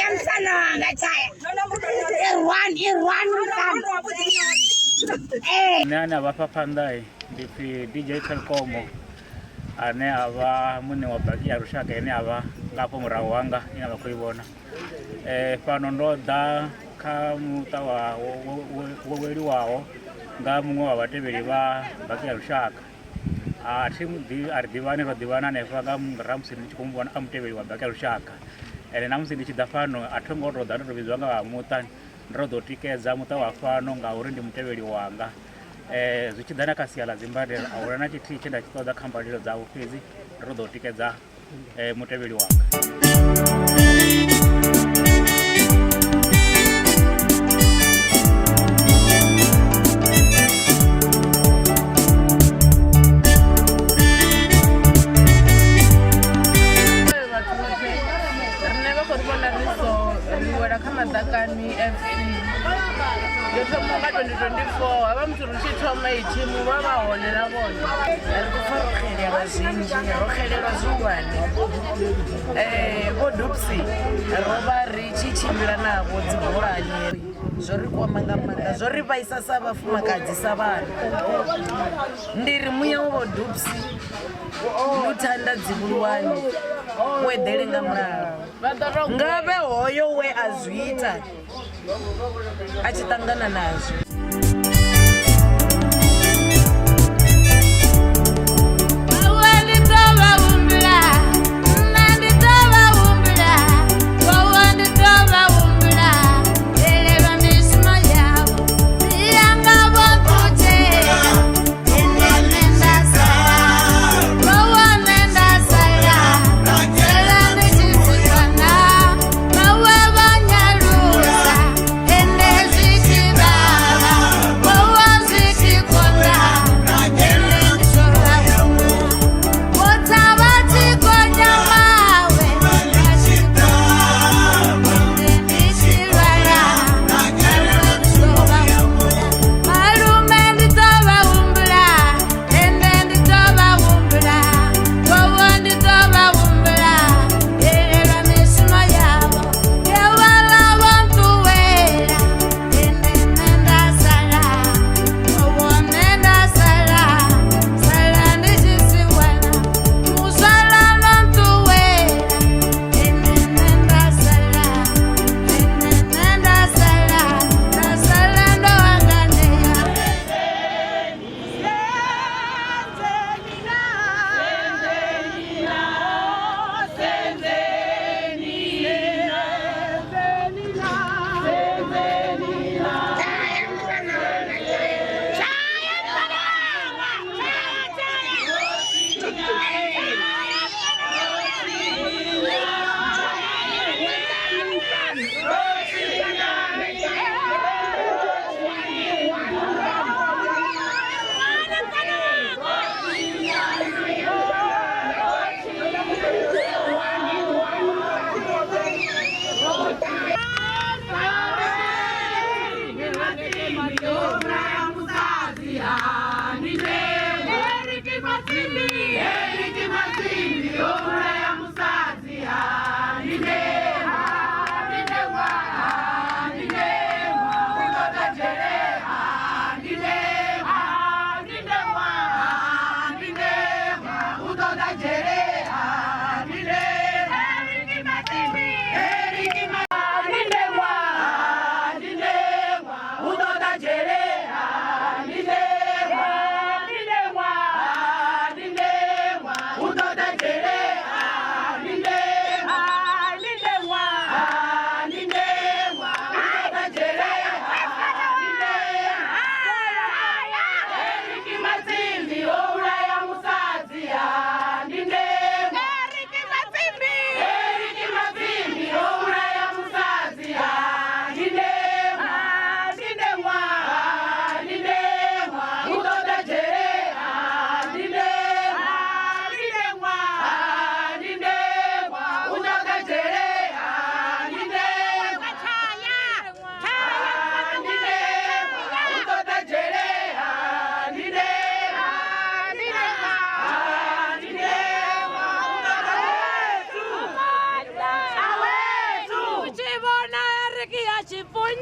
am Sananga Chaya. Nana Wapapandai, DJ Telcomo, ane ava mune wabaki ya rushaka ene ava ngapo murawanga ina bakuibona pano ndo da ka mutawa woweli wawo ngamu wabatebeli ba baki ya rushaka timu di ardivane rodivana nefa ngam ramsini chikumbona amtebeli wa baki ya rushaka ene namsini chidafano atongo rodano robizwanga wa mutani ndodo tikeza mutawa fano nga urindi mtebeli wanga zvichidana kasiyala Zimbabwe aurana chiti chenda chitoda kambaniro dzavo fezi rodo tikedza muteveli wanga Yotomonga 2024 abamthurushi thoma ithimu babahonela bona alikufarukhele abazinji rohelelwa zingwane bodupsi roba richi chimbila nabo dzibholanye zori kwamanga manga zori vaisa sabafumakadzi sabana ndiri muya wobodupsi luthanda dzibulwane wedele nga mulalo ngabe hoyo we azwita achitangana nazvo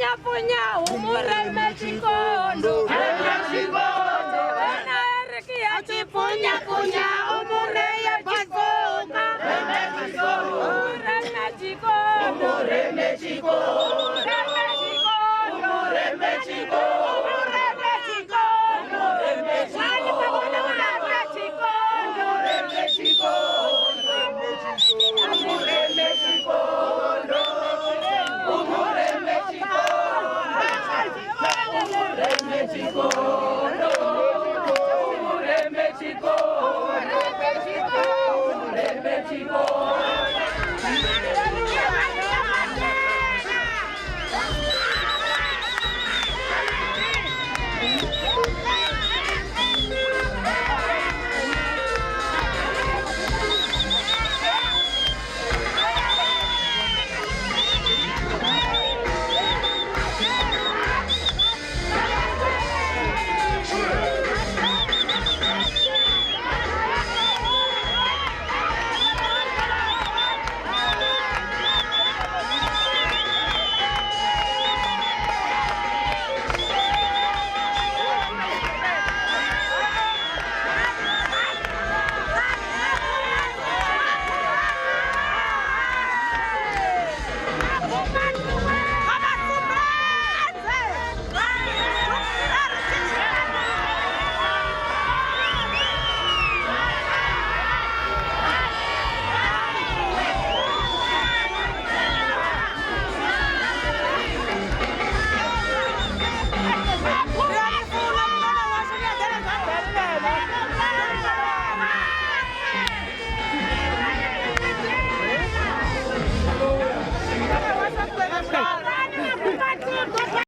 punya umureme chikondo Ena Eriki achipunya umure ya chikoka umureme chikondo